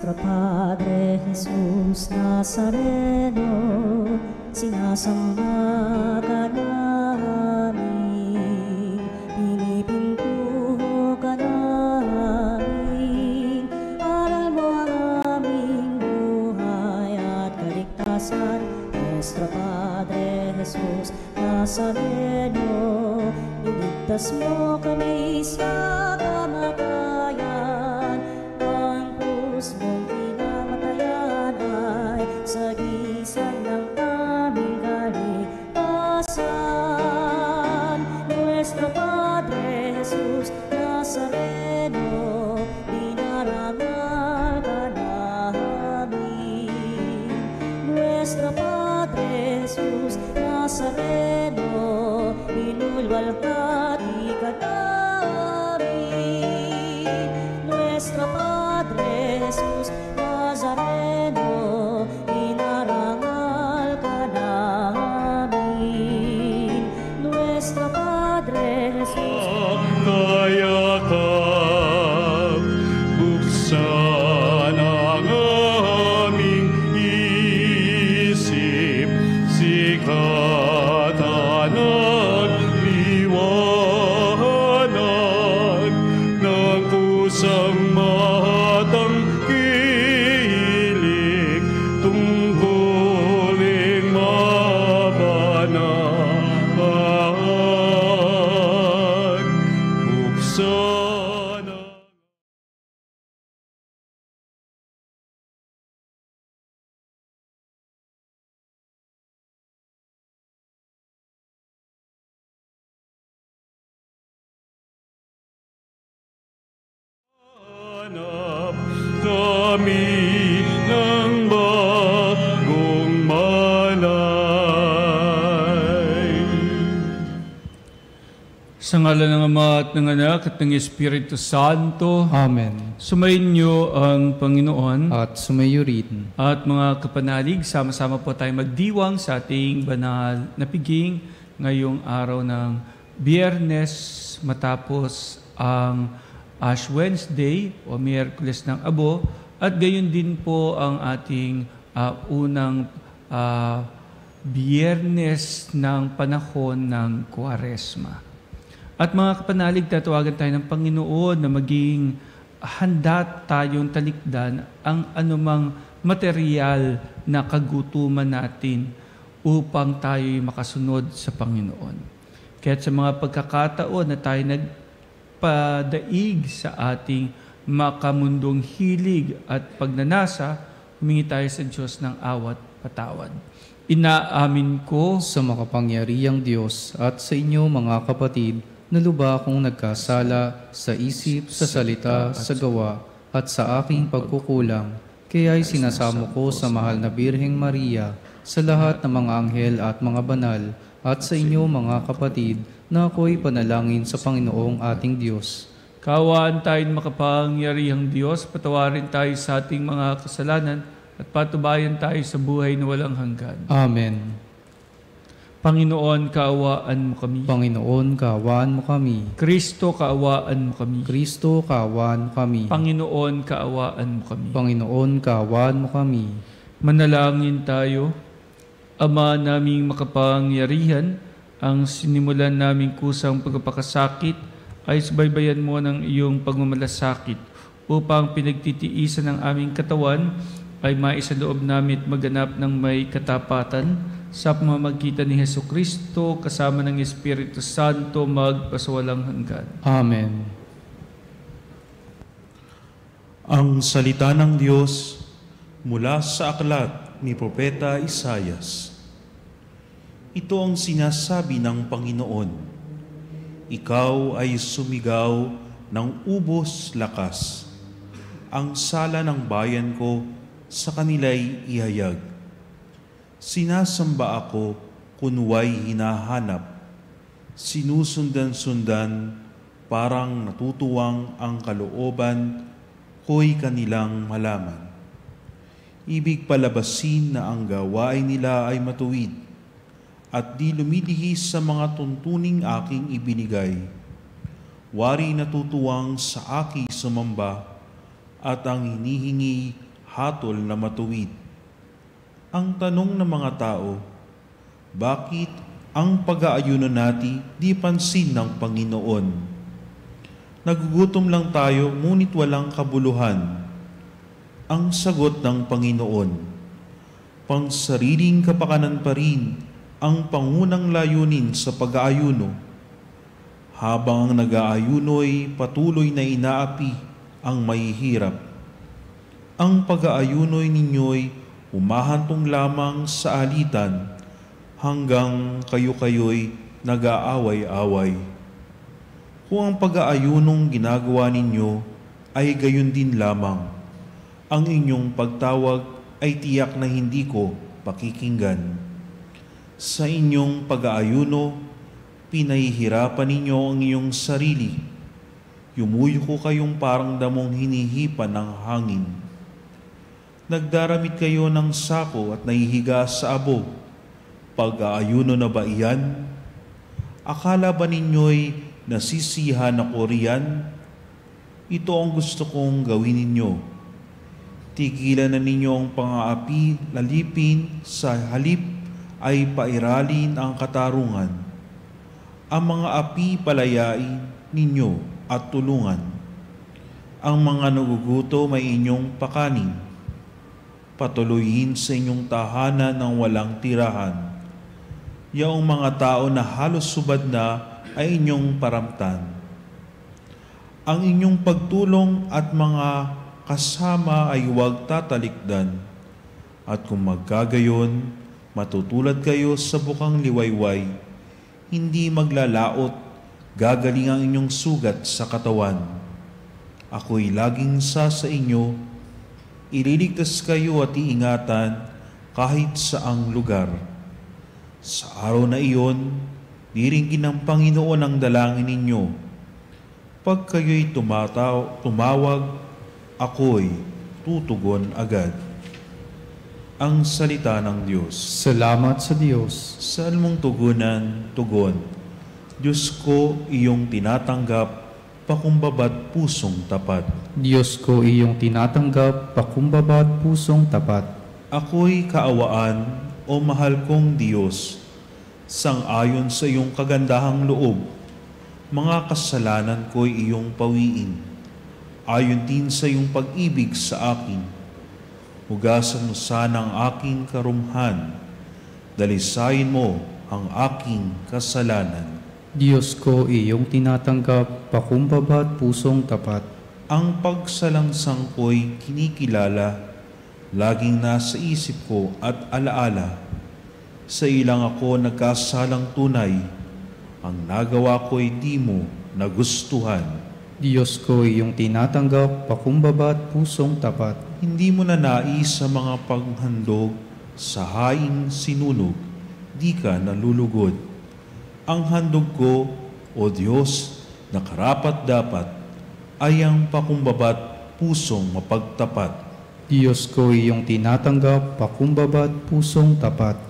Nuestro Padre Jesus Nazareno, sinasamba ka namin, pinipintuho ka namin, aral mo ang aming buhay at kaligtasan. Nuestro Padre Jesus Nazareno, iligtas mo kami sa kamatayan, ang krus mong pinamatayan ay sagisag ng aming kaligtasan. Nuestro Padre Jesus Nazareno, dinarangal ka namin. Nuestro Padre Jesus Nazareno, inulwalhati ka namin. Nuestro Padre Jesus Nazareno, inarangal ka namin. Nuestro Padre Jesus kayakap, buksan ang aming isip, sikatan ang liwanag ng kusang matangkilik, tungkuling mabanag, buksan ang hanap kami ng bagong malay. Sa ngalan ng Ama at ng Anak at ng Espiritu Santo, Amen. sumainyo ang Panginoon. At sumayo rin. At mga kapanalig, sama-sama po tayo magdiwang sa ating banal na piging ngayong araw ng Biyernes matapos ang Ash Wednesday o Miyerkules ng Abo, at gayon din po ang ating unang Biyernes ng panahon ng Kwaresma. At mga kapanalig, tatawagan tayo ng Panginoon na maging handa tayong talikdan ang anumang material na kagutuman natin upang tayo'y makasunod sa Panginoon. Kaya sa mga pagkakataon na tayo nagpadaig sa ating makamundong hilig at pagnanasa, humingi tayo sa Diyos ng awat patawad. Inaamin ko Sa makapangyarihang Diyos at sa inyo mga kapatid, na lubha akong nagkasala sa isip, sa salita, sa gawa, at sa aking pagkukulang. Kaya'y sinasamo ko sa mahal na Birheng Maria, sa lahat ng mga anghel at mga banal, at sa inyo mga kapatid, na ako'y panalangin sa Panginoong ating Diyos. Kaawaan tayo ng makapangyarihang Diyos, patawarin tayo sa ating mga kasalanan, at patubayan tayo sa buhay na walang hanggan. Amen. Panginoon, kaawaan mo kami. Panginoon, kaawaan mo kami. Kristo, kaawaan mo kami. Kristo, kaawaan mo kami. Panginoon, kaawaan mo kami. Panginoon, kaawaan mo kami. Manalangin tayo. Ama naming makapangyarihan, ang sinimulan naming kusang pagpapakasakit ay subaybayan mo ng iyong pagmamalasakit upang pinagtitiisan ng aming katawan ay maisaloob namin at maganap ng may katapatan sa pamamagitan ni Hesukristo kasama ng Espiritu Santo magpasawalang hanggan. Amen. Ang salita ng Diyos mula sa aklat ni Propeta Isaias. Ito ang sinasabi ng Panginoon. Ikaw ay sumigaw ng ubos lakas. Ang sala ng bayan ko sa kanila'y ihayag. Sinasamba ako kunway hinahanap. Sinusundan-sundan parang natutuwang ang kalooban ko'y kanilang malaman. Ibig palabasin na ang gawain nila ay matuwid at di lumilihis sa mga tuntuning aking ibinigay. Wari natutuwang sa aki sumamba at ang hinihingi hatol na matuwid. Ang tanong ng mga tao, bakit ang pag-aayuno natin di pansin ng Panginoon? Nagugutom lang tayo ngunit walang kabuluhan. Ang sagot ng Panginoon, pangsariling kapakanan pa rin ang pangunang layunin sa pag-aayuno. Habang ang nag-aayuno'y patuloy na inaapi ang mahihirap. Ang pag-aayuno'y ninyo'y umahantong lamang sa alitan hanggang kayo-kayo'y nag-aaway-away. Kung ang pag-aayunong ginagawa ninyo ay gayon din lamang, ang inyong pagtawag ay tiyak na hindi ko pakikinggan. Sa inyong pag-aayuno, pinahihirapan ninyo ang iyong sarili. Yumuyuko kayong parang damong hinihipan ng hangin. Nagdaramit kayo ng sako at nahihiga sa abo. Pag-aayuno na ba iyan? Akala ba ninyo'y nasisiyahan ako riyan? Ito ang gusto kong gawin ninyo. Tigilan na ninyo ang pang-aapi, lalipin, sa halip ay pairalin ang katarungan. Ang mga api palayain ninyo at tulungan. Ang mga nagugutom ay inyong pakanin. Patuloyin sa inyong tahanan ng walang tirahan. Yaong mga tao na halos subad na ay inyong paramtan. Ang inyong pagtulong at mga kasama ay huwag tatalikdan. At kung magkagayon, matutulad kayo sa bukang liwayway, hindi maglalaot, gagaling ang inyong sugat sa katawan. Ako'y laging sa inyo, ililigtas kayo at iingatan kahit saang lugar. Sa araw na iyon, diringgin ng Panginoon ang dalangin ninyo. Pag kayo'y tumawag, ako'y tutugon agad. Ang salita ng Diyos. Salamat sa Diyos. Salmong tugunan, tugon. Diyos ko, iyong tinatanggap, pakumbaba't pusong tapat. Diyos ko, iyong tinatanggap, pakumbaba't pusong tapat. Ako'y kaawaan, o mahal kong Diyos, sang-ayon sa iyong kagandahang loob. Mga kasalanan ko'y iyong pawiin, ayon din sa iyong pag-ibig sa akin. Hugasan mo sana ang aking karumhan, dalisayin mo ang aking kasalanan. Diyos ko, iyong tinatanggap, pakumbaba't pusong tapat. Ang pagsalangsang ko'y kinikilala, laging nasa isip ko at alaala. Sa ilang ako nagkasalang tunay, ang nagawa ko'y di mo nagustuhan. Diyos ko, iyong tinatanggap, pakumbaba't pusong tapat. Hindi mo na nais sa mga paghandog, sa haing sinunog, di ka nalulugod. Ang handog ko, O Diyos, na karapat-dapat, ay ang pakumbaba't pusong mapagtapat. Diyos ko, iyong tinatanggap, pakumbaba't pusong tapat.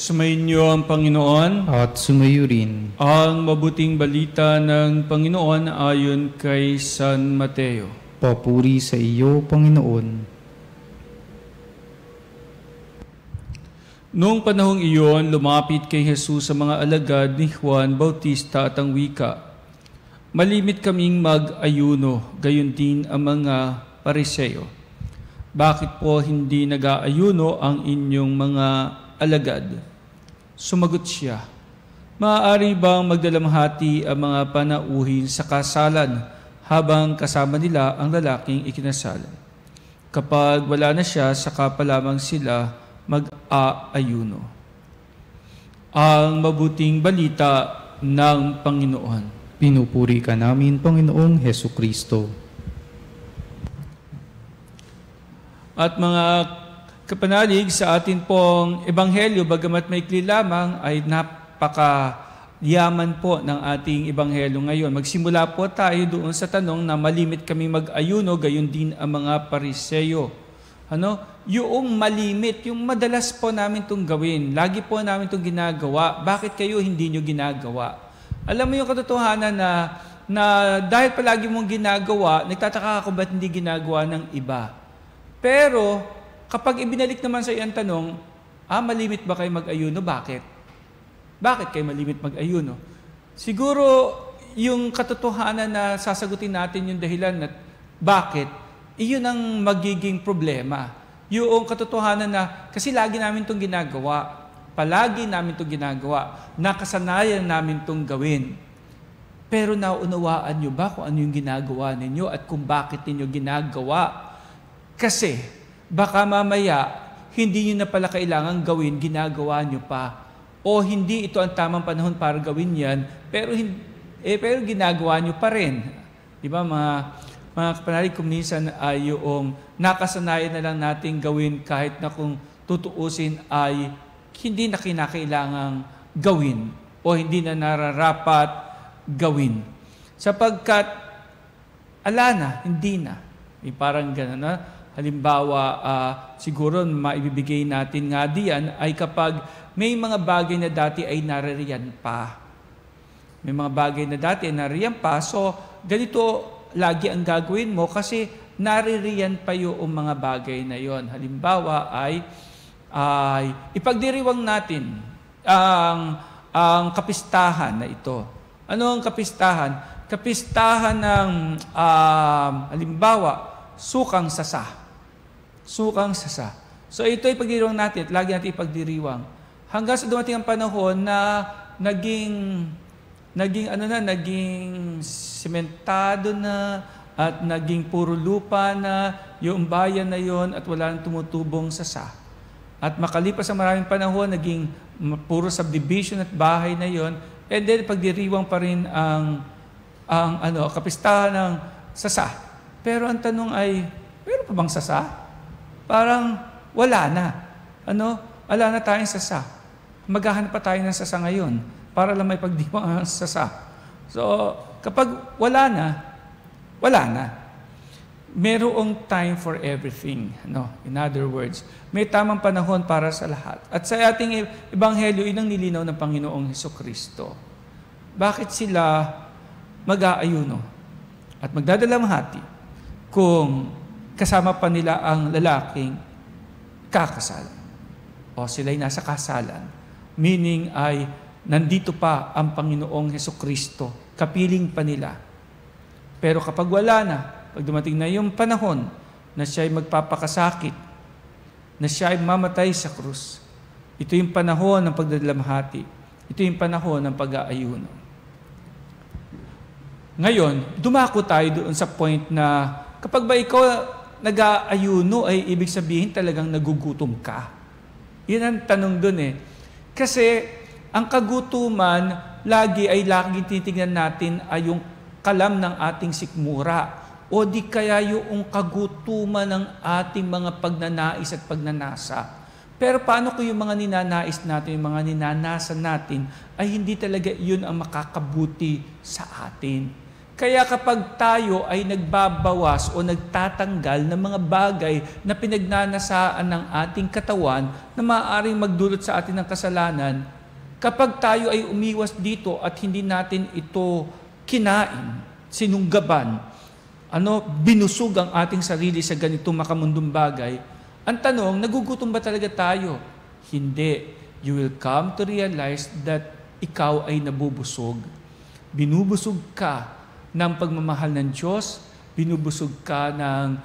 Sumainyo ang Panginoon At sumayo rin. ang mabuting balita ng Panginoon ayon kay San Mateo. Papuri sa iyo, Panginoon. Noong panahong iyon, lumapit kay Jesus sa mga alagad ni Juan Bautista at ang wika, "Malimit kaming mag-ayuno, gayon din ang mga Pariseo. Bakit po hindi nag-aayuno ang inyong mga alagad?" Sumagot siya, "Maaari bang magdalamhati ang mga panauhin sa kasalan habang kasama nila ang lalaking ikinasal? Kapag wala na siya, saka pa lamang sila mag-aayuno. Ang mabuting balita ng Panginoon. Pinupuri ka namin, Panginoong Hesus Kristo. At mga kapanalig, sa atin pong ebanghelyo, bagamat maikli lamang, ay napakayaman po ng ating ebanghelyo ngayon. Magsimula po tayo doon sa tanong na malimit kami mag-ayuno, gayon din ang mga Pariseyo. Yung malimit, yung madalas po namin itong gawin, lagi po namin itong ginagawa, bakit kayo hindi nyo ginagawa? Alam mo yung katotohanan na dahil palagi mong ginagawa, nagtataka ako ba't hindi ginagawa ng iba. Pero kapag ibinalik naman sa iyo ang tanong, malimit ba kayo mag-ayuno? Bakit? Bakit kayo malimit mag-ayuno? Siguro yung katotohanan na sasagutin natin yung dahilan na bakit, iyon ang magiging problema. Yung katotohanan na kasi lagi namin itong ginagawa, palagi namin itong ginagawa, nakasanayan namin itong gawin. Pero naunawaan nyo ba kung ano yung ginagawa ninyo at kung bakit ninyo ginagawa? Kasi baka mamaya hindi nyo na pala kailangan gawin, ginagawa nyo pa. O hindi ito ang tamang panahon para gawin yan, pero ginagawa nyo pa rin. Di ba mga kapanalig, kung minsan ay yung nakasanayan na lang natin gawin kahit na kung tutuusin ay hindi na kinakailangang gawin o hindi na nararapat gawin. Sapagkat hindi na. Parang gano'n na. Halimbawa, siguro maibibigay natin nga diyan ay kapag may mga bagay na dati ay naririyan pa. May mga bagay na dati ay naririyan pa. So, ganito lagi ang gagawin mo kasi naririyan pa yung mga bagay na yon. Halimbawa ay ipagdiriwang natin ang kapistahan na ito. Ano ang kapistahan? Kapistahan ng halimbawa, sukang sasa. Sukang sasa. So ito ipagdiriwang natin, lagi natin ipagdiriwang. Hanggang sa dumating ang panahon na naging sementado na at naging puro lupa na yung bayan na yon at wala nang tumutubong sasa. At makalipas ang maraming panahon, naging puro subdivision at bahay na yon, and then pagdiriwang pa rin ang kapistahan ng sasa. Pero ang tanong ay, meron pa bang sasa? Parang wala na. Wala na tayong sasa. Maghahanap pa tayo ng sasa ngayon para lang may pagdiwang ang sasa. So, kapag wala na, wala na. Merong time for everything. In other words, may tamang panahon para sa lahat. At sa ating ebanghelyo, inang nilinaw ng Panginoong Hesukristo. Bakit sila mag-aayuno at magdadalamhati kung kasama pa nila ang lalaking kakasal? O sila'y nasa kasalan. Meaning ay nandito pa ang Panginoong Hesukristo. Kapiling pa nila. Pero kapag wala na, pag dumating na yung panahon na siya ay magpapakasakit, na siya ay mamatay sa krus, ito yung panahon ng pagdadalamhati. Ito yung panahon ng pag-aayuno. Ngayon, dumako tayo doon sa point na kapag ba ikaw nag-aayuno ay ibig sabihin talagang nagugutom ka. Yun ang tanong doon eh. Kasi ang kagutuman, laging titignan natin ay yung kalam ng ating sikmura o di kaya yung kagutuman ng ating mga pagnanais at pagnanasa. Pero paano kung yung mga ninanais natin, yung mga ninanasa natin, ay hindi talaga yun ang makakabuti sa atin? Kaya kapag tayo ay nagbabawas o nagtatanggal ng mga bagay na pinagnanasaan ng ating katawan na maaaring magdulot sa atin ng kasalanan, kapag tayo ay umiwas dito at hindi natin ito kinain, sinunggaban, binusog ang ating sarili sa ganitong makamundong bagay, ang tanong, nagugutom ba talaga tayo? Hindi. You will come to realize that ikaw ay nabubusog. Binubusog ka ng pagmamahal ng Diyos, binubusog ka ng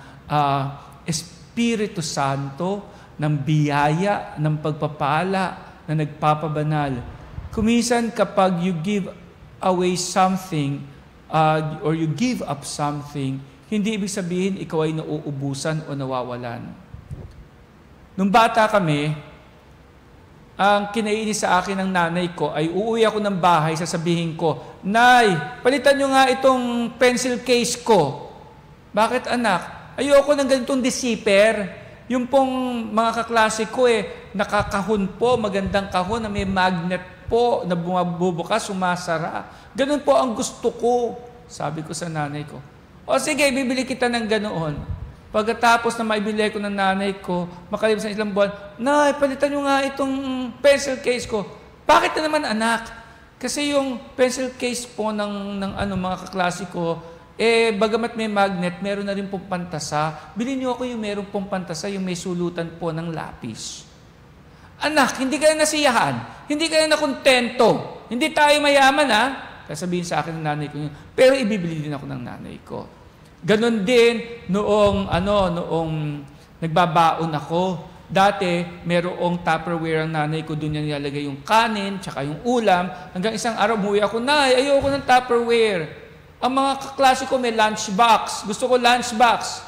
Espiritu Santo, ng biyaya, ng pagpapala na nagpapabanal. Kuminsan kapag you give away something or you give up something, hindi ibig sabihin ikaw ay nauubusan o nawawalan. Nung bata kami, ang kinainis sa akin ng nanay ko ay uuwi ako ng bahay, sasabihin ko, "Nay, palitan nyo nga itong pencil case ko." "Bakit anak?" "Ayoko ng ganitong deceiver." Yung pong mga kaklase ko nakakahon po, magandang kahon na may magnet po na bubukas, sumasara. Ganun po ang gusto ko, sabi ko sa nanay ko. "O sige, bibili kita ng ganoon." Pagkatapos na maibili ko ng nanay ko, makalipas ng ilang buwan, "Nay, palitan nyo nga itong pencil case ko." "Bakit na naman anak?" Kasi yung pencil case po ng mga kaklase ko, bagamat may magnet, meron na rin pong pantasa. "Bilhin niyo ako yung meron pong pantasa, yung may sulutan po ng lapis." "Anak, hindi ka na nasiyahan. Hindi ka na nakontento. Hindi tayo mayaman ha." Sasabihin sa akin ng nanay ko yun. Pero ibibili din ako ng nanay ko. Ganon din noong nagbabaon ako. Dati, merong Tupperware ang nanay ko, doon niya nilalagay yung kanin, tsaka yung ulam. Hanggang isang araw, umuwi ako, "Nay, ayoko ng Tupperware. Ang mga kaklase ko may lunchbox. Gusto ko lunchbox."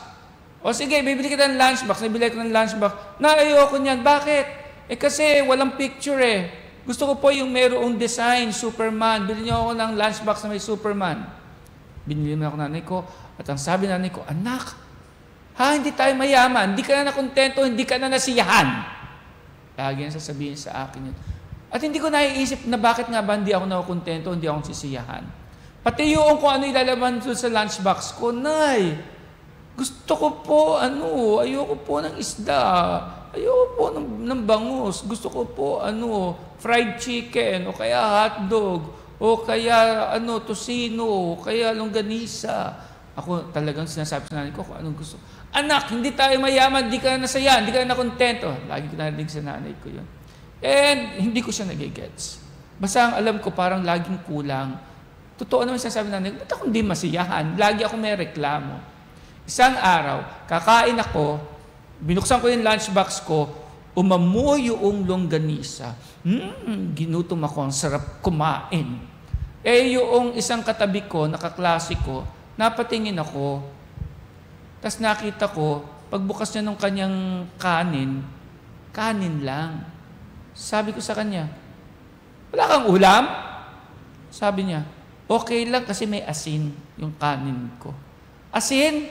"O sige, bibili kita ng lunchbox." Nabili ko ng lunchbox. "Na, ayoko niyan." "Bakit?" Kasi walang picture Gusto ko po yung merong design, Superman. Bili niyo ako ng lunchbox na may Superman. Binili mo ako nanay ko. At ang sabi ng nanay ko, "Anak, hindi tayo mayaman. Hindi ka na nakontento, hindi ka na nasiyahan." Lagi yan sasabihin sa akin yun. At hindi ko naiisip na bakit nga ba hindi ako nakontento, hindi ako sisiyahan. Pati yung kung ano ilalaman doon sa lunchbox ko, "Nay, gusto ko po, ayoko po ng isda. Ayoko po ng bangus. Gusto ko po, fried chicken, o kaya hotdog, o kaya, tosino, o kaya longganisa." Ako talagang sinasabi sa nanay ko kung anong gusto. "Anak, hindi tayo mayaman, hindi ka na nasaya, hindi ka na nakontento." Lagi ko narinig sa nanay ko yun. And hindi ko siya nagigets. Basta ang alam ko, parang laging kulang. Totoo naman sinasabi ng nanay ko, ba't ako hindi masiyahan? Lagi ako may reklamo. Isang araw, kakain ako, binuksan ko yung lunchbox ko, umamoy yung longganisa. Ginutom ako, ang sarap kumain. Yung isang katabi ko, nakaklase ko, napatingin ako, tas nakita ko, pagbukas niya ng kanyang kanin lang. Sabi ko sa kanya, "Wala kang ulam?" Sabi niya, "Okay lang kasi may asin yung kanin ko." "Asin?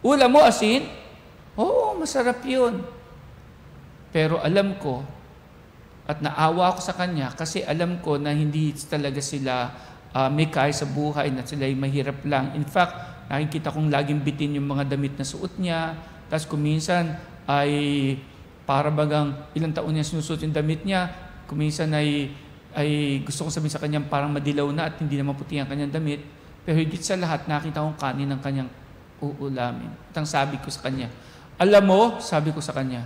Ulam mo asin?" "Oo, masarap yun." Pero alam ko, at naawa ako sa kanya kasi alam ko na hindi talaga sila may kaya sa buhay, na sila ay mahirap lang. In fact, nakikita kong laging bitin yung mga damit na suot niya. Tapos kuminsan ay para bagang ilang taon niya sinusuot yung damit niya. Kuminsan ay gusto kong sabihin sa kanya parang madilaw na at hindi na maputi ang kanyang damit. Pero higit sa lahat, nakita kong kanin ng kanyang uulamin. At ang sabi ko sa kanya, "Alam mo," sabi ko sa kanya,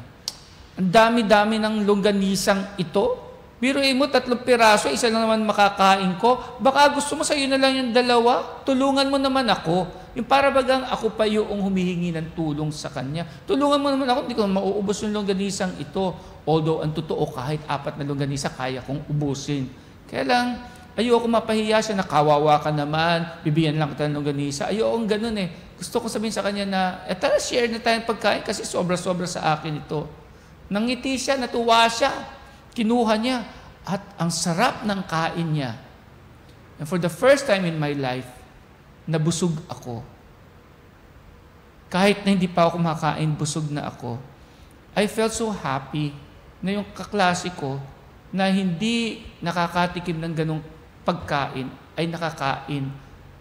"ang dami-dami ng longganisang ito. Biruin mo, 3 piraso, isa lang naman makakain ko. Baka gusto mo sa'yo na lang yung 2. Tulungan mo naman ako." Yung para bagang ako pa yung humihingi ng tulong sa kanya. "Tulungan mo naman ako, hindi ko mauubos yung longganisang ito." Although, ang totoo, kahit 4 na longganisa, kaya kong ubusin. Kaya lang, ayoko mapahiya siya na kawawa ka naman, bibigyan lang kita ng longganisa. Ayoko ganun Gusto ko sabihin sa kanya na, tara, share na tayong pagkain kasi sobra-sobra sa akin ito. Nangiti siya, natuwa siya. Kinuha niya at ang sarap ng kain niya. And for the first time in my life, nabusog ako. Kahit na hindi pa ako kumakain, busog na ako. I felt so happy na yung kaklase ko na hindi nakakatikim ng ganong pagkain ay nakakain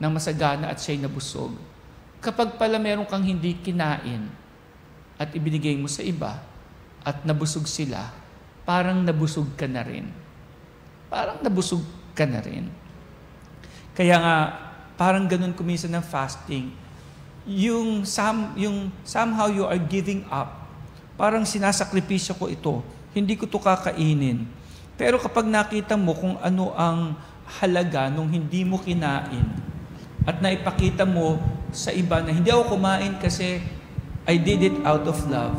ng masagana at siya'y nabusog. Kapag pala meron kang hindi kinain at ibinigay mo sa iba at nabusog sila, parang nabusog ka na rin. Parang nabusog ka na rin. Kaya nga, parang ganun kuminsan ng fasting. Yung somehow you are giving up. Parang sinasakripisyo ko ito. Hindi ko to kakainin. Pero kapag nakita mo kung ano ang halaga nung hindi mo kinain at naipakita mo sa iba na hindi ako kumain kasi I did it out of love.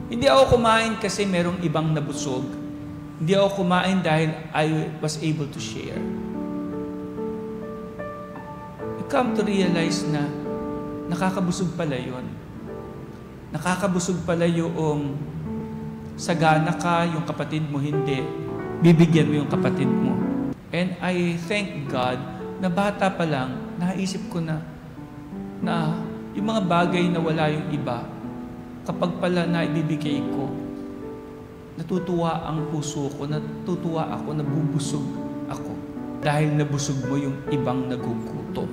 Hindi ako kumain kasi merong ibang nabusog. Hindi ako kumain dahil I was able to share. You come to realize na nakakabusog pala yun. Nakakabusog pala yung sagana ka, yung kapatid mo hindi, bibigyan mo yung kapatid mo. And I thank God na bata pa lang, naisip ko na yung mga bagay na wala yung iba, kapag pala naibibigay ko, natutuwa ang puso ko, natutuwa ako, nabubusog ako. Dahil nabusog mo yung ibang nagugutom.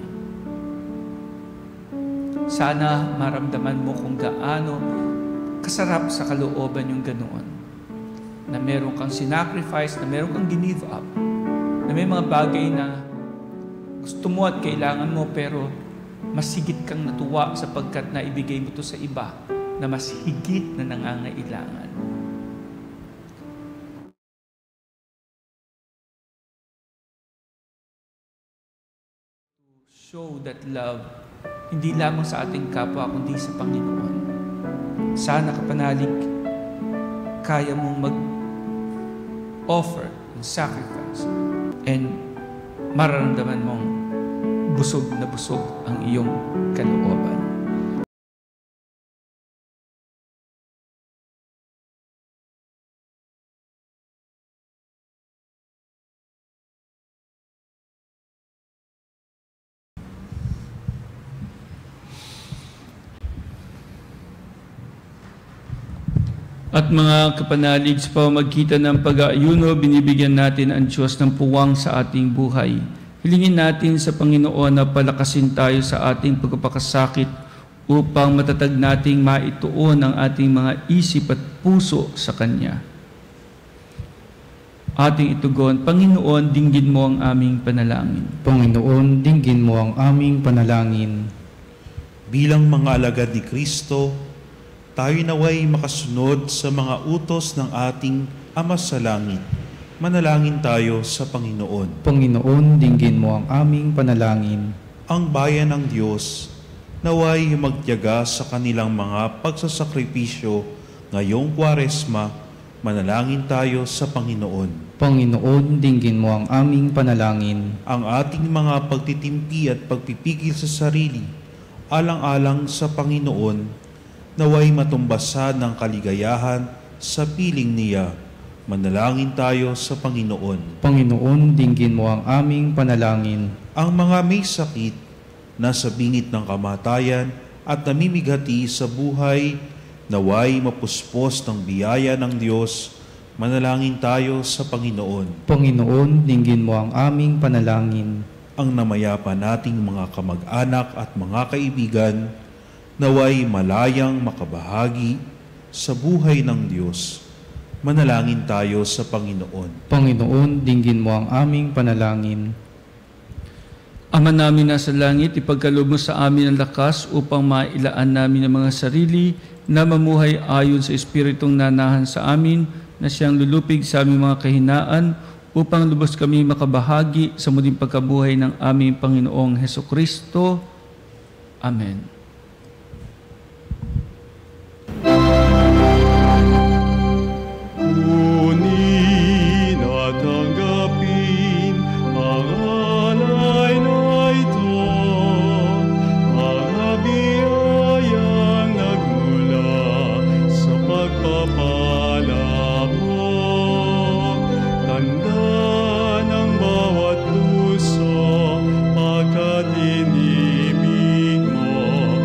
Sana maramdaman mo kung gaano kasarap sa kalooban yung ganoon. Na meron kang sinacrifice, na meron kang give up. Na may mga bagay na gusto mo at kailangan mo pero mas higit kang natuwa sapagkat naibigay mo to sa iba na mas higit na nangangailangan. Show that love, hindi lamang sa ating kapwa, kundi sa Panginoon. Sana kapanalig, kaya mong mag-offer and sacrifice and mararamdaman mong busog na busog ang iyong kalooban. At mga kapanalig, sa pamamagitan ng pag-aayuno, binibigyan natin ang Diyos ng puwang sa ating buhay. Hilingin natin sa Panginoon na palakasin tayo sa ating pagpapakasakit upang matatag nating maituon ang ating mga isip at puso sa Kanya. Ating itugon, Panginoon, dinggin mo ang aming panalangin. Panginoon, dinggin mo ang aming panalangin. Bilang mga alagad ni Kristo, tayo naway makasunod sa mga utos ng ating Ama sa Langit. Manalangin tayo sa Panginoon. Panginoon, dinggin mo ang aming panalangin. Ang bayan ng Diyos, naway magtiyaga sa kanilang mga pagsasakripisyo ngayong Kwaresma. Manalangin tayo sa Panginoon. Panginoon, dinggin mo ang aming panalangin. Ang ating mga pagtitimpi at pagpipigil sa sarili, alang-alang sa Panginoon, naway matumbasan ng kaligayahan sa piling niya. Manalangin tayo sa Panginoon. Panginoon, dinggin mo ang aming panalangin. Ang mga may sakit, nasa bingit ng kamatayan at namimighati sa buhay, naway mapuspos ng biyaya ng Diyos. Manalangin tayo sa Panginoon. Panginoon, dinggin mo ang aming panalangin. Ang namayapa nating mga kamag-anak at mga kaibigan, naway malayang makabahagi sa buhay ng Diyos. Manalangin tayo sa Panginoon. Panginoon, dinggin mo ang aming panalangin. Ama namin nasa langit, ipagkaloob mo sa amin ang lakas upang mailaan namin ang mga sarili na mamuhay ayon sa Espiritong nanahan sa amin na siyang lulupig sa aming mga kahinaan upang lubos kami makabahagi sa muling pagkabuhay ng aming Panginoong Hesukristo. Amen. Kunin at tanggapin ang alay na ito, mga biyayang nagmula sa pagpapala mo. Tanda ng bawat puso, pagkat inibig mo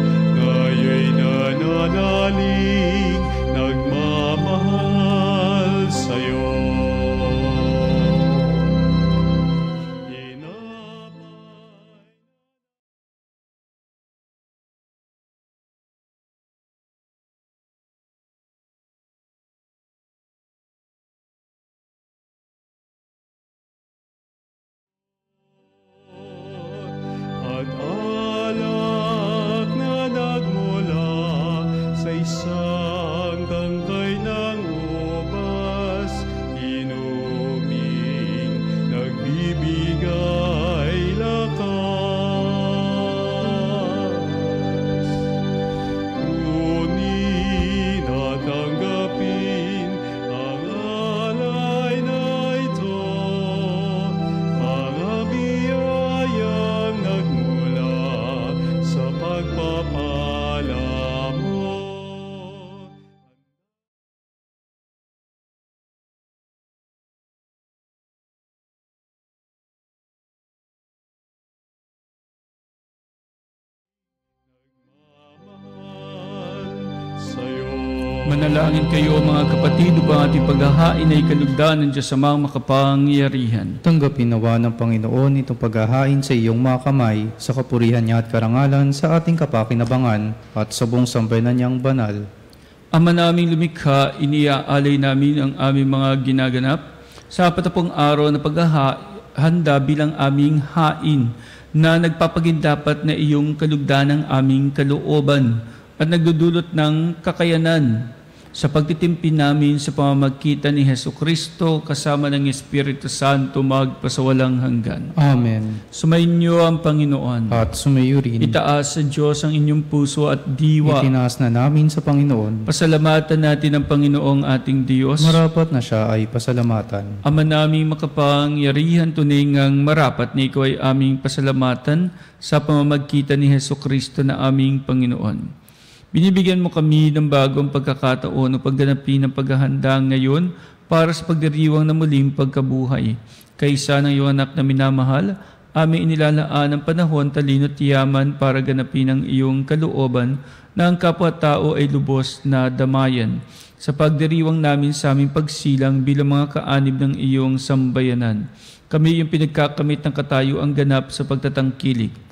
Manalangin kayo mga kapatid upang ating paghahain ay kalugdan ng Diyos Amang makapangyarihan. Tanggapin nawa ng Panginoon itong paghahain sa iyong mga kamay, sa kapurihan niya at karangalan sa ating kapakinabangan at sa buong sambayanan niyang banal. Ama naming lumikha, iniaalay namin ang aming mga ginaganap sa 40 araw na paghahanda bilang aming hain na nagpapagindapat na iyong kalugdan ng aming kalooban at nagdudulot ng kakayanan sa pagtitimpi namin sa pamamagitan ni Hesukristo kasama ng Espiritu Santo magpasawalang hanggan. Amen. Sumainyo ang Panginoon. At sumayo rin. Itaas sa Diyos ang inyong puso at diwa. Itinaas na namin sa Panginoon. Pasalamatan natin ang Panginoong ating Diyos. Marapat na siya ay pasalamatan. Ama naming makapangyarihan, tuningang marapat na ikaw ay aming pasalamatan sa pamamagitan ni Hesukristo na aming Panginoon. Binibigyan mo kami ng bagong pagkakataon o pagganapin ng paghahanda ngayon para sa pagdiriwang na muling pagkabuhay. Kaysa ng iyong anak na minamahal, aming inilalaan ang panahon, talino at yaman para ganapin ang iyong kalooban na ang kapwa-tao ay lubos na damayan. Sa pagdiriwang namin sa aming pagsilang bilang mga kaanib ng iyong sambayanan, kami yung pinagkakamit ng katayuang ganap sa pagtatangkilik.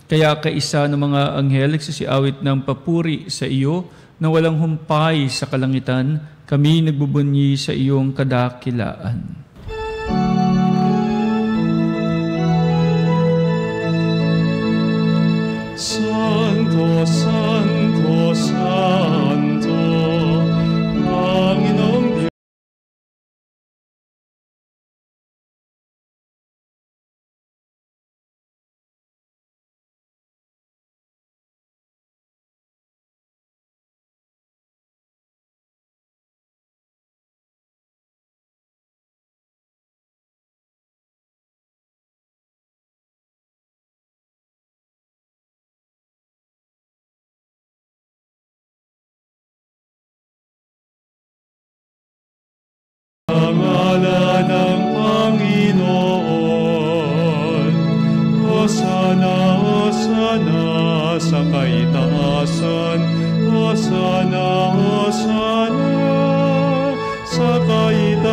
Kaya kaisa ng mga anghel nagsisiawit ng papuri sa iyo na walang humpay sa kalangitan, kami nagbubunyi sa iyong kadakilaan. Santo, Santo, Santo, Panginoong Diyos. Ang ngalan ng Panginoon, Hosana, Hosana sa kaitaasan, Hosana, Hosana sa kaitaasan.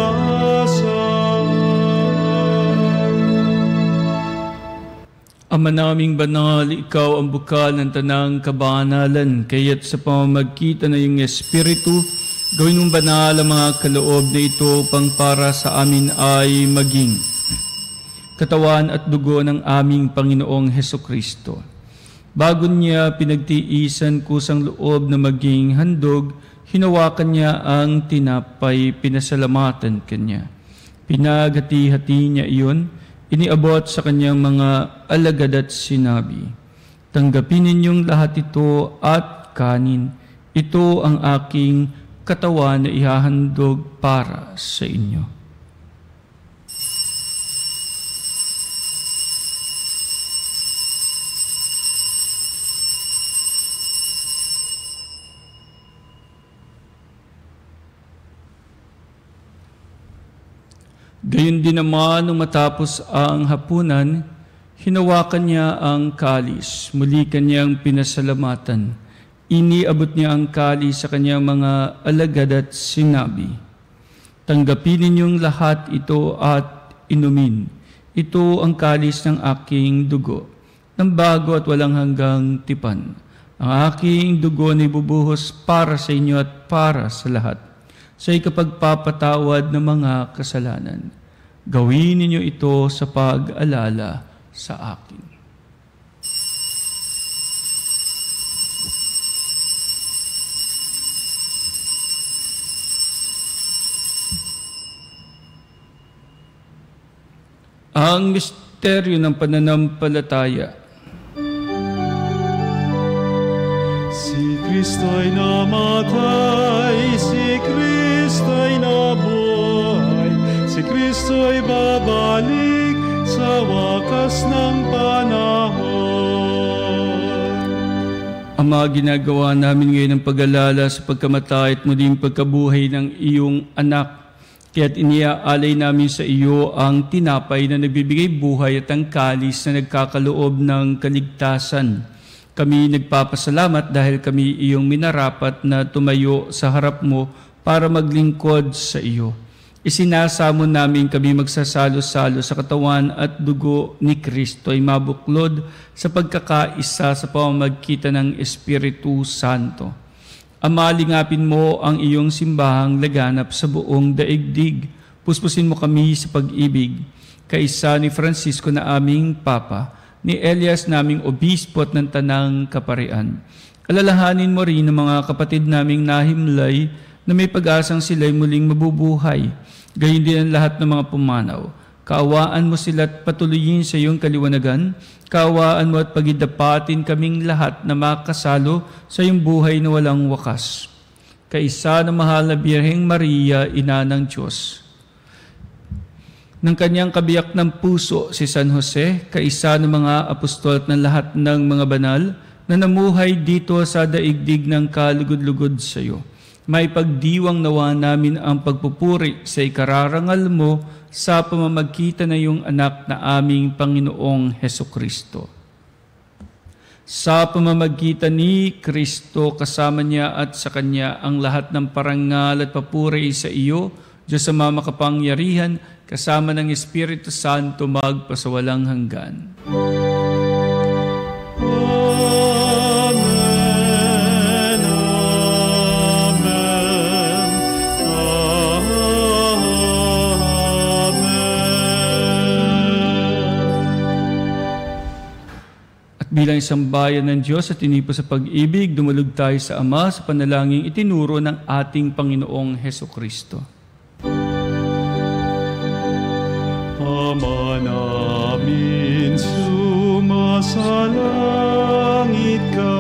Ama naming banal, ikaw ang bukal ng tanang kabanalan, kaya't sa pamamagitan ng iyong Espiritu, gawin mong banal ang mga kaloob na ito pang para sa amin ay maging katawan at dugo ng aming Panginoong Hesukristo. Bago niya pinagtiisan kusang loob na maging handog, hinawakan niya ang tinapay, pinasalamatan kanya. Pinaghati-hati niya iyon, iniabot sa kanyang mga alagad at sinabi, "Tanggapin ninyong lahat ito at kanin. Ito ang aking katawan na ihahandog para sa inyo." Gayon din naman nung matapos ang hapunan, hinawakan niya ang kalis, muli kanyang pinasalamatan. Iniabot niya ang kalis sa kanyang mga alagad at sinabi, "Tanggapin ninyong lahat ito at inumin. Ito ang kalis ng aking dugo, ng bago at walang hanggang tipan. Ang aking dugo na ibubuhos para sa inyo at para sa lahat, sa ikapagpapatawad ng mga kasalanan. Gawin ninyo ito sa pag-alala sa akin." Ang misteryo ng pananampalataya. Si Kristo'y namatay, si Kristo'y nabuhay, si Kristo'y babalik sa wakas ng panahon. Ama, ginagawa namin ngayon ang pag-alala sa pagkamatay at muling pagkabuhay ng iyong anak. Kaya't iniaalay namin sa iyo ang tinapay na nagbibigay buhay at ang kalis na nagkakaloob ng kaligtasan. Kami nagpapasalamat dahil kami iyong minarapat na tumayo sa harap mo para maglingkod sa iyo. Isinasamo namin kami magsasalo-salo sa katawan at dugo ni Kristo ay mabuklod sa pagkakaisa sa pamamagitan ng Espiritu Santo. Amalingapin mo ang iyong simbahang laganap sa buong daigdig. Puspusin mo kami sa pag-ibig. Kaisa ni Francisco na aming Papa, ni Elias naming obispo at ng Tanang Kaparian. Alalahanin mo rin ang mga kapatid naming nahimlay na may pag-asang sila'y muling mabubuhay. Gayon din ang lahat ng mga pumanaw. Kaawaan mo sila at patuloyin sa iyong kaliwanagan. Kaawaan mo at pagidapatin kaming lahat na makasalo sa iyong buhay na walang wakas. Kaisa ng mahal na Birheng Maria, Ina ng Diyos. Ng kanyang kabiyak ng puso si San Jose, kaisa ng mga apostol at ng lahat ng mga banal na namuhay dito sa daigdig ng kalugod-lugod sa iyo. May pagdiwang nawa namin ang pagpupuri sa ikararangal mo sa pamamagitan na iyong anak na aming Panginoong Hesukristo. Sa pamamagitan ni Kristo, kasama niya at sa Kanya ang lahat ng parangal at papuri sa iyo, Diyos Ama makapangyarihan, kasama ng Espiritu Santo magpasawalang hanggan. Amen, amen, amen. At bilang isang bayan ng Diyos at tinipos sa pag-ibig, dumulog tayo sa Ama sa panalangin itinuro ng ating Panginoong Hesukristo. Ama namin, sumasalangit ka,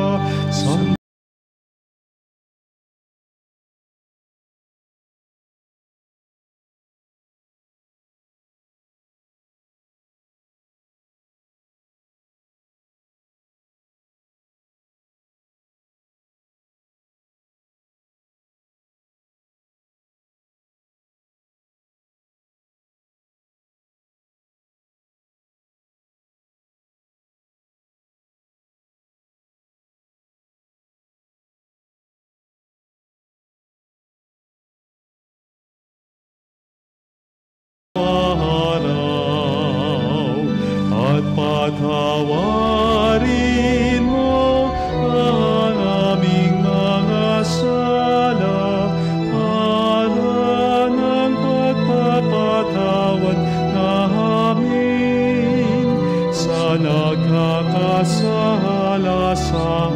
patawarin mo ang aming mga sala para ng pagpapatawad namin sa nagkakasala sa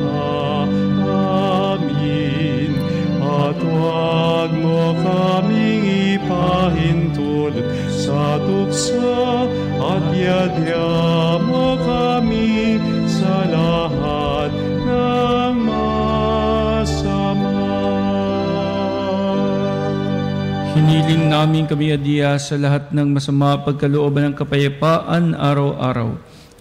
amin. At huwag mo kaming ipahintulot sa tukso at yadya mo kami sa lahat ng masama. Hiniling namin kami adya sa lahat ng masama pagkalooban ng kapayapaan araw-araw.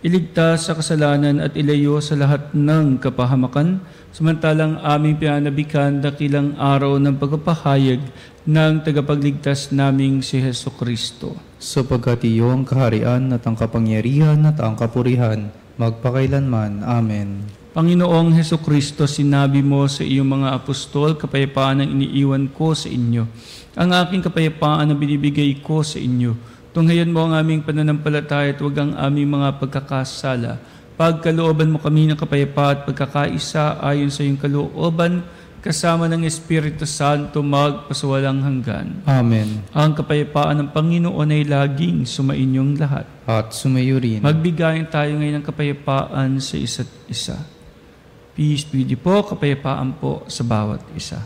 Iligtas sa kasalanan at ilayo sa lahat ng kapahamakan, samantalang aming pinanabikan dakilang araw ng pagpapahayag ng tagapagligtas naming si Hesukristo. Sapagkat iyo ang kaharian at ang kapangyarihan at ang kapurihan, magpakailanman. Amen. Panginoong Hesukristo, sinabi mo sa iyong mga apostol, kapayapaan ang iniiwan ko sa inyo. Ang aking kapayapaan ang binibigay ko sa inyo. Tunghayan mo ang aming pananampalataya at huwag ang aming mga pagkakasala. Pagkalooban mo kami ng kapayapaan at pagkakaisa ayon sa iyong kalooban, kasama ng Espiritu Santo magpasawalang hanggan. Amen. Ang kapayapaan ng Panginoon ay laging sumainyong lahat. At sumayo rin. Magbigayin tayo ngayon ng kapayapaan sa isa't isa. Peace be with you po, kapayapaan po sa bawat isa.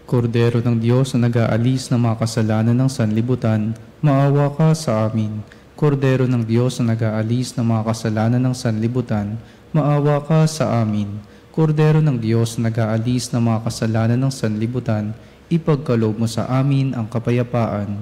Kordero ng Diyos na nag-aalis ng mga kasalanan ng sanlibutan, maawa ka sa amin. Kordero ng Diyos na nag-aalis ng mga kasalanan ng sanlibutan, maawa ka sa amin. Kordero ng Diyos na nag-aalis ng mga kasalanan ng sanlibutan, ipagkaloob mo sa amin ang kapayapaan.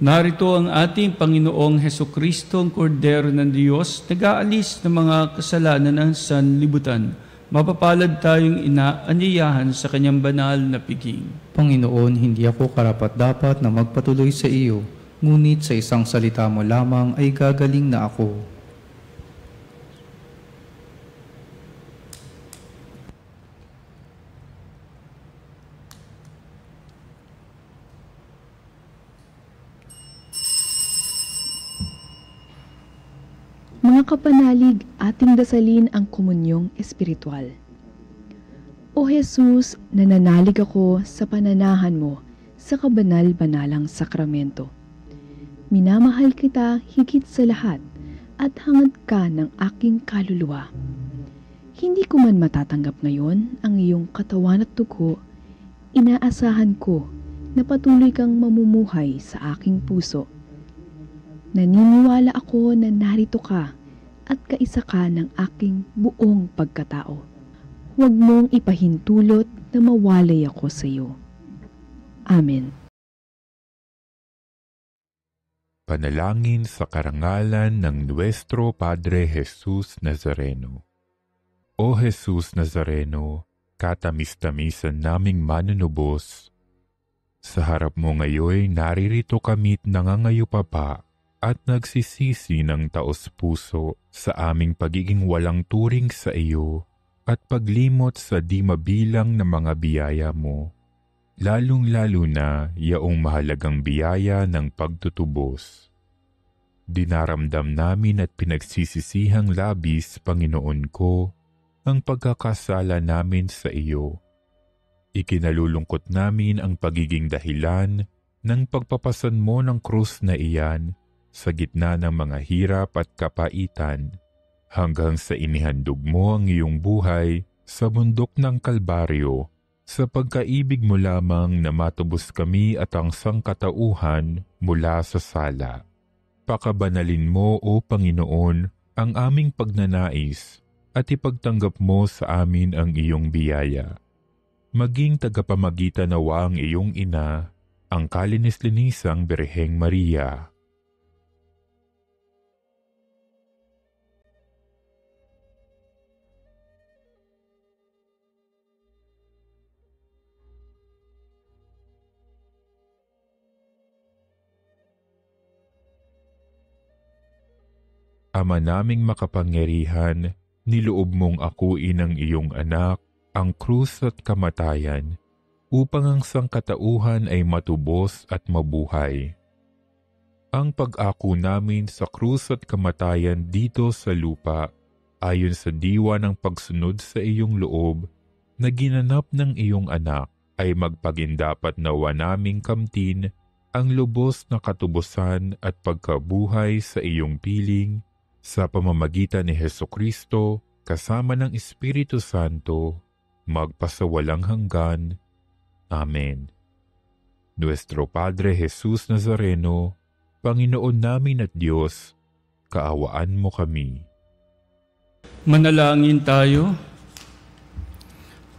Narito ang ating Panginoong Hesukristo, ang Kordero ng Diyos, nag-aalis ng mga kasalanan ng sanlibutan. Mapapalad tayong inaanyayahan sa kanyang banal na piging. Panginoon, hindi ako karapat-dapat na magpatuloy sa iyo, ngunit sa isang salita mo lamang ay gagaling na ako. Mga kapanalig, ating dasalin ang komunyong espiritual. O Jesus, nananalig ako sa pananahan mo sa kabanal-banalang sakramento. Minamahal kita higit sa lahat at hangad ka ng aking kaluluwa. Hindi ko man matatanggap ngayon ang iyong katawan at dugo, inaasahan ko na patuloy kang mamumuhay sa aking puso. Naniniwala ako na narito ka at kaisa ka ng aking buong pagkatao. Huwag mong ipahintulot na mawalay ako sa iyo. Amen. Panalangin sa karangalan ng Nuestro Padre Jesus Nazareno. O Jesus Nazareno, katamis-tamisan naming manunubos, sa harap mo ngayon naririto kami't nangangayupapa at nagsisisi ng taos-puso sa aming pagiging walang turing sa iyo at paglimot sa di mabilang na mga biyaya mo, lalong-lalo na yaong mahalagang biyaya ng pagtutubos. Dinaramdam namin at pinagsisisihang labis, Panginoon ko, ang pagkakasala namin sa iyo. Ikinalulungkot namin ang pagiging dahilan ng pagpapasan mo ng krus na iyan sa gitna ng mga hirap at kapaitan, hanggang sa inihandog mo ang iyong buhay sa bundok ng Kalbaryo, sa pagkaibig mo lamang na matubos kami at ang sangkatauhan mula sa sala. Pakabanalin mo, O Panginoon, ang aming pagnanais at ipagtanggap mo sa amin ang iyong biyaya. Maging tagapamagitan nawa ang iyong ina, ang kalinis-linisang Birheng Maria. Ama naming makapangyarihan, niloob mong akuin ang iyong anak, ang krus at kamatayan, upang ang sangkatauhan ay matubos at mabuhay. Ang pag-ako namin sa krus at kamatayan dito sa lupa, ayon sa diwa ng pagsunod sa iyong loob, na ginanap ng iyong anak, ay magpagindapat nawa naming kamtin ang lubos na katubusan at pagkabuhay sa iyong piling, sa pamamagitan ni Hesukristo, kasama ng Espiritu Santo, magpasawalang hanggan. Amen. Nuestro Padre Jesus Nazareno, Panginoon namin at Diyos, kaawaan mo kami. Manalangin tayo.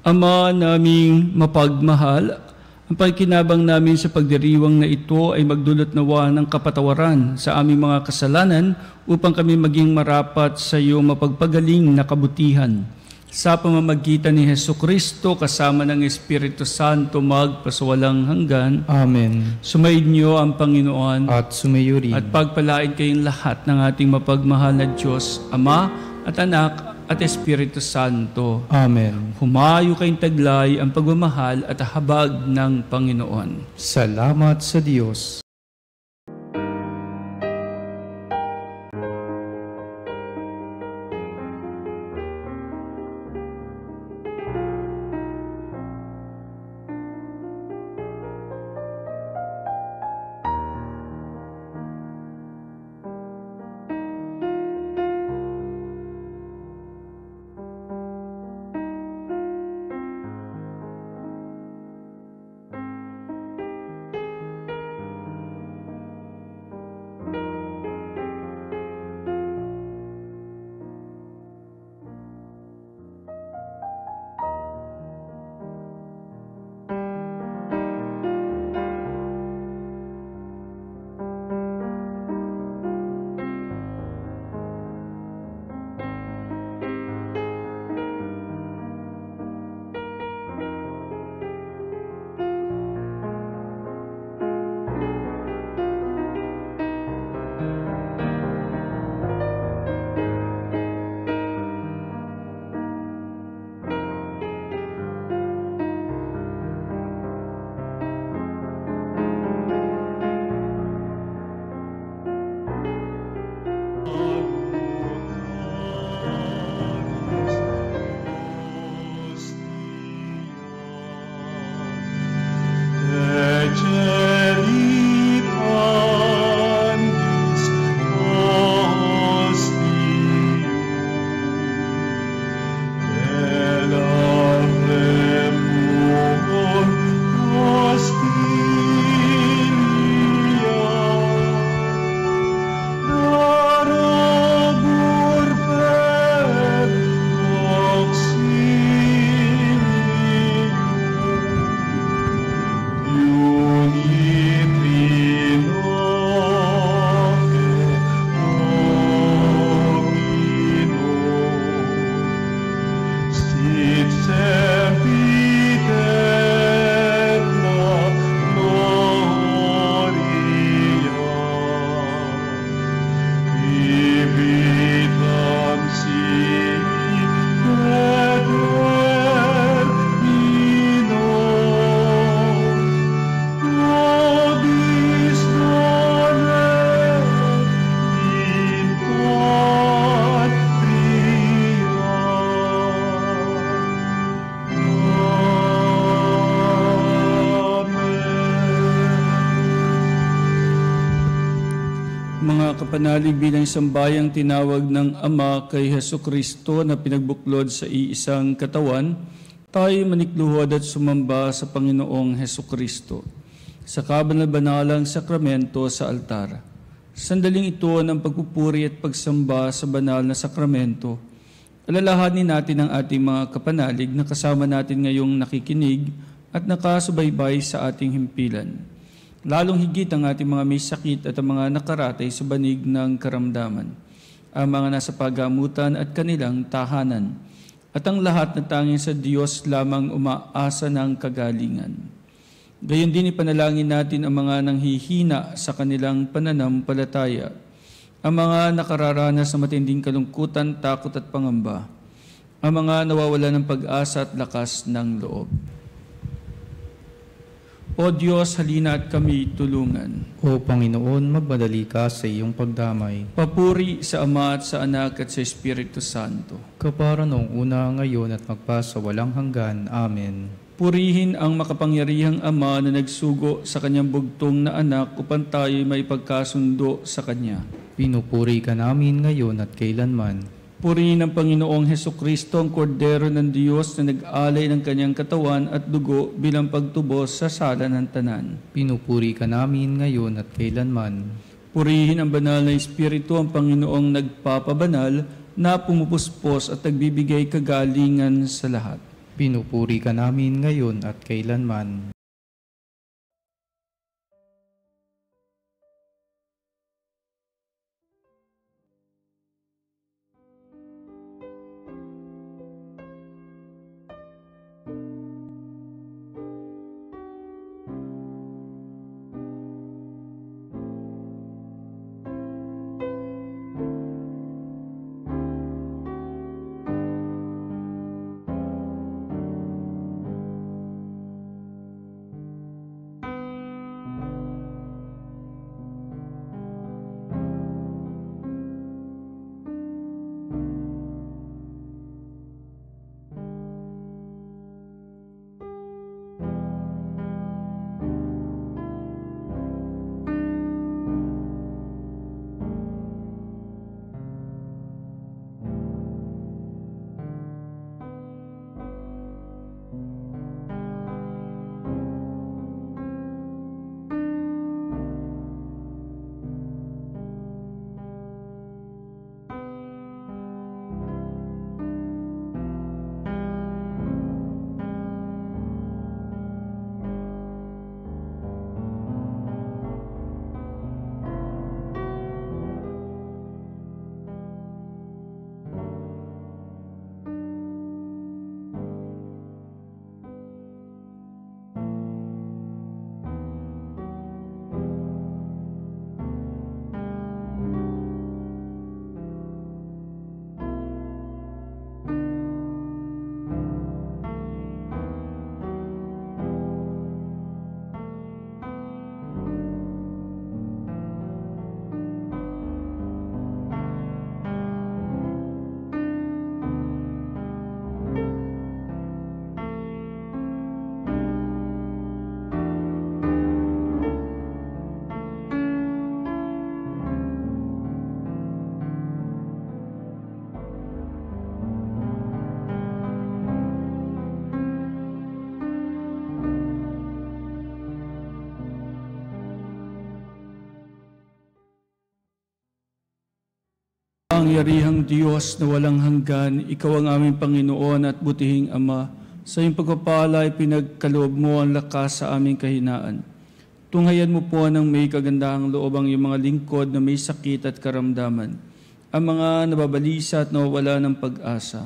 Ama naming mapagmahal, ang pagkinabang namin sa pagdiriwang na ito ay magdulot nawa ng kapatawaran sa aming mga kasalanan upang kami maging marapat sa iyo mapagpagaling na kabutihan. Sa pamamagitan ni Hesukristo kasama ng Espiritu Santo magpasawalang hanggan. Amen. Sumaid niyo ang Panginoon At sumayo rin. at pagpalain kayong lahat ng ating mapagmahal na Diyos, Ama at Anak at Espiritu Santo. Amen. Humayo kayong taglay ang pagmamahal at habag ng Panginoon. Salamat sa Diyos. celi pandis ostium, et remur hostilia, darabur per auxilium, sit sempiterna gloria, vitam sic et termino, nobis donet in patria. Mga kapanalig, bilang sambayang tinawag ng Ama kay Hesukristo na pinagbuklod sa iisang katawan, tayo manikluhod at sumamba sa Panginoong Hesukristo sa kabanal-banalang sakramento sa altar. Sandaling ito ng pagpupuri at pagsamba sa banal na sakramento, alalahanin natin ang ating mga kapanalig na kasama natin ngayong nakikinig at nakasubaybay sa ating himpilan. Lalong higit ang ating mga may sakit at ang mga nakaratay sa banig ng karamdaman, ang mga nasa pagamutan at kanilang tahanan, at ang lahat na tanging sa Diyos lamang umaasa ng kagalingan. Gayon din ipanalangin natin ang mga nanghihina sa kanilang pananampalataya, ang mga nakararanas sa matinding kalungkutan, takot at pangamba, ang mga nawawala ng pag-asa at lakas ng loob. O Diyos, halina at kami tulungan. O Panginoon, magmadali ka sa iyong pagdamay. Papuri sa Ama at sa Anak at sa Espiritu Santo. Kapara noong una, ngayon at magpa sa walang hanggan. Amen. Purihin ang makapangyarihang Ama na nagsugo sa kanyang bugtong na anak upang tayo may pagkasundo sa Kanya. Pinupuri ka namin ngayon at kailanman. Purihin ang Panginoong Hesukristo, ang Kordero ng Diyos na nag-alay ng kanyang katawan at dugo bilang pagtubos sa sala ng tanan. Pinupuri ka namin ngayon at kailanman. Purihin ang banal na Espiritu, ang Panginoong nagpapabanal na pumupuspos at nagbibigay kagalingan sa lahat. Pinupuri ka namin ngayon at kailanman. makapangyarihang Diyos na walang hanggan, Ikaw ang aming Panginoon at butihing Ama. Sa iyong pagpapala ay pinagkaloob mo ang lakas sa aming kahinaan. Tunghayan mo po ng may kagandahang loob ang iyong mga lingkod na may sakit at karamdaman, ang mga nababalisa at nawawala ng pag-asa,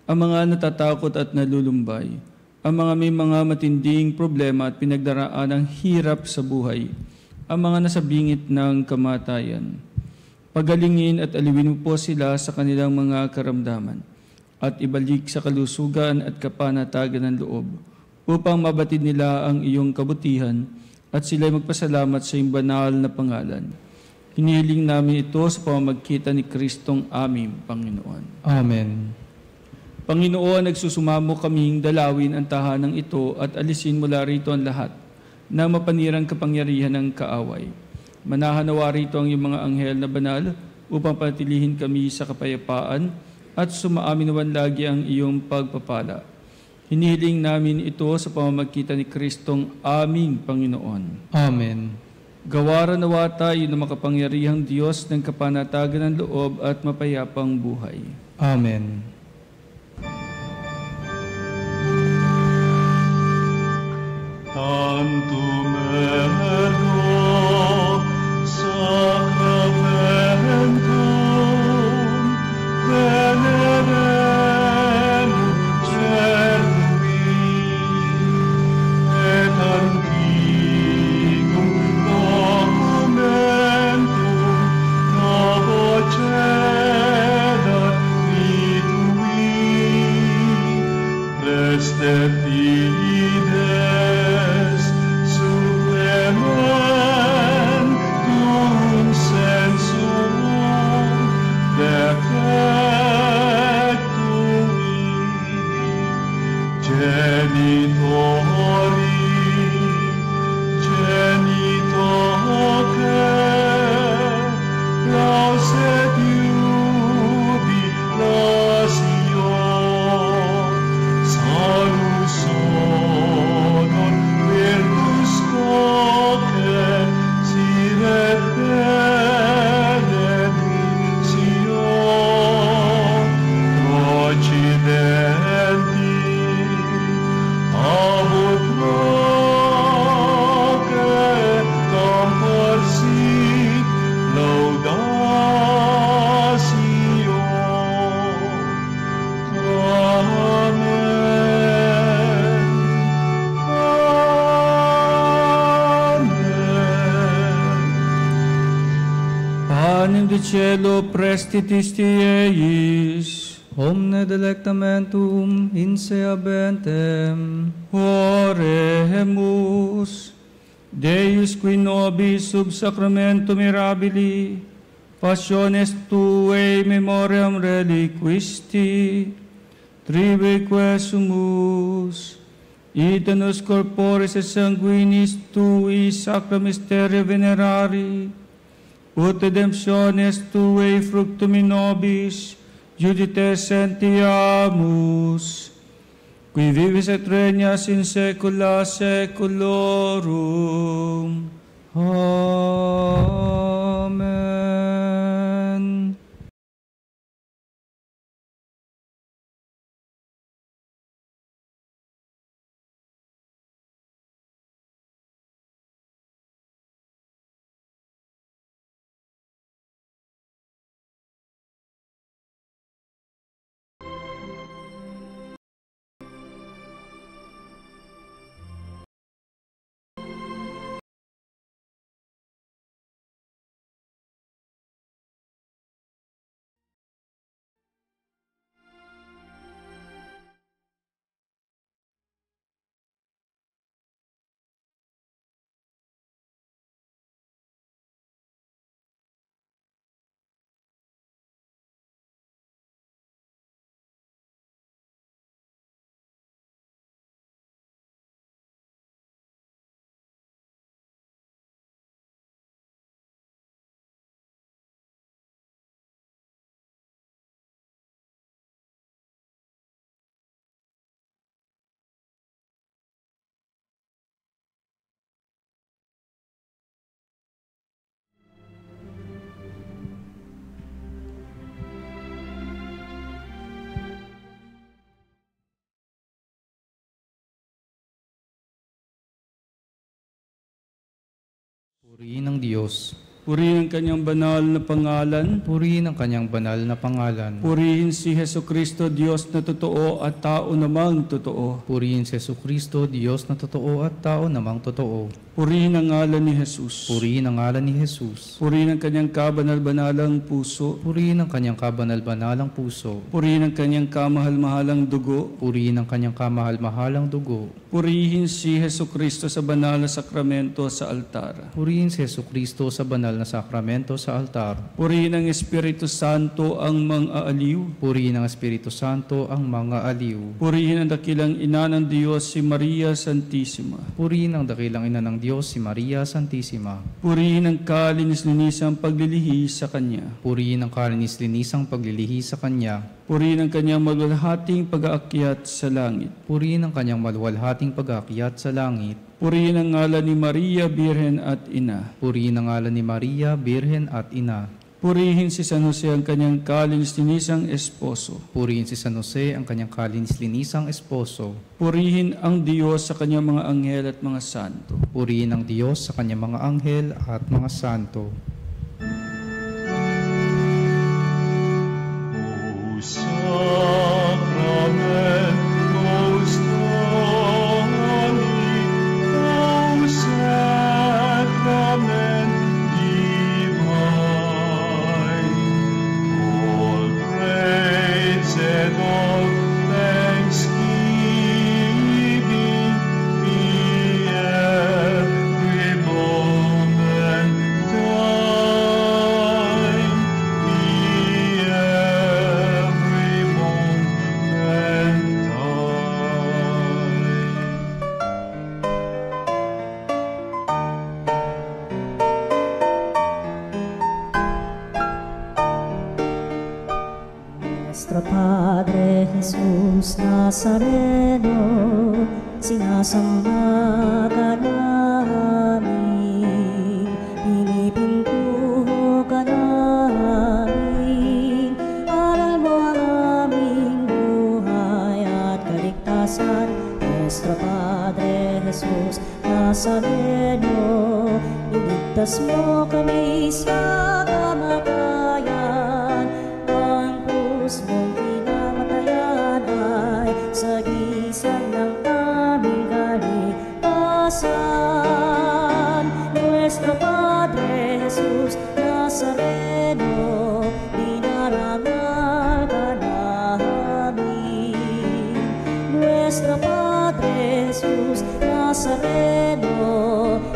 ang mga natatakot at nalulumbay, ang mga may mga matinding problema at pinagdaraan ng hirap sa buhay, ang mga nasa bingit ng kamatayan. Pagalingin at aliwin mo po sila sa kanilang mga karamdaman at ibalik sa kalusugan at kapanatagan ng loob upang mabatid nila ang iyong kabutihan at sila'y magpasalamat sa iyong banal na pangalan. Hinihiling namin ito sa pamamagitan ni Kristong aming Panginoon. Amen. Panginoon, nagsusumamo kaming dalawin ang tahanang ito at alisin mula rito ang lahat na mapanirang kapangyarihan ng kaaway. Manahanawa rito ang iyong mga anghel na banal upang patilihin kami sa kapayapaan at sumaaminawan lagi ang iyong pagpapala. Hinihiling namin ito sa pamamagitan ni Kristong aming Panginoon. Amen. Gawaran nawa tayo ng makapangyarihang Diyos ng kapanatagan ng loob at mapayapang buhay. Amen. Tantum ergo sacramentum venerem cervi et antiquum documentum novo cedat vitui Restetides supplementum sensum defectui genitori genitoque lauset jubilatio salus honor virtus coque siret benedictio occidenti amut proque comporsit laudatio. Amen. Amen. Panem de cielo prestitis Tieis, Omne delectamentum inseabentem. Oremus, Deus qui nobis sub sacramento mirabili, passiones Tuae memoriam reliquisti, tribeque sumus, ita nos corporis et sanguinis Tui sacra mysteria venerari, ut redemptiones Tuae fructum in nobis, judite sentiamus, qui vivis et regnas in saecula saeculorum. Amen. Purihin ang Diyos. Purihin ang kanyang banal na pangalan. Purihin ang kanyang banal na pangalan. Purihin si Hesukristo, Diyos na totoo at tao namang totoo. Purihin si Jesucristo, Diyos na totoo at tao namang totoo. Purihin ang ngalan ni Jesus. Purihin ang ngalan ni Jesus. Purihin ang kanyang kabanal-banalang puso. Purihin ang kanyang kabanal-banalang puso. Purihin ang kanyang kamahal-mahalang dugo. Purihin ang kanyang kamahal-mahalang dugo. Purihin si Hesukristo sa banal na sakramento sa altar. Purihin si Jesucristo sa banal na sakramento sa altar. Purihin ang Espiritu Santo ang mga aliw. Purihin ang Espiritu Santo ang mga aliw. Purihin ang dakilang ina ng Diyos, si Maria Santissima. Purihin ang dakilang ina ng Diyos, si Maria Santissima. Purihin ang kalinis-linisang paglilihi sa Kanya. Purihin ang kalinis-linisang paglilihi sa Kanya. Purihin ang Kanyang maluwalhating pag-aakyat sa langit. Purihin ang kanyang maluwalhating pag-aakyat sa langit. Purihin ang ngalan ni Maria, Birhen at Ina. Purihin ang ngalan ni Maria, Birhen at Ina. Purihin si San Jose ang kanyang kalinis-linisang esposo. Purihin si San Jose ang kanyang kalinis-linisang esposo. Purihin ang Diyos sa kanyang mga anghel at mga santo. Purihin ang Diyos sa kanyang mga anghel at mga santo. O Sacramentus Domini, O Sacrament divine, all praise and all thanksgiving be every moment thine, be every moment thine. Nuestro Padre Jesús Nazareno, sinasamba ka namin, pinipintuho ka namin, aral mo ang aming buhay at kaligtasan. Nuestro Padre Jesús Nazareno, iligtas mo kami sa kamatayan, ang krus mong pinamatayan ay sagisag ng aming kaligtasan. Nuestro Padre Jesus Nazareno, dinarangal ka namin. Nuestro Padre Jesus Nazareno,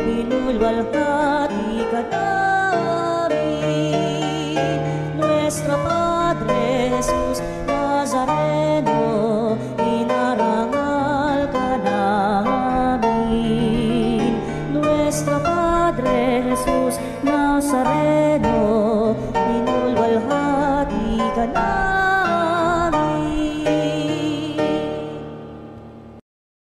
inulwalhati ka namin. Nuestro Padre Jesus Nazareno, inarangal ka namin. Nuestro Padre Jesus Nazareno, inulwalhati ka namin.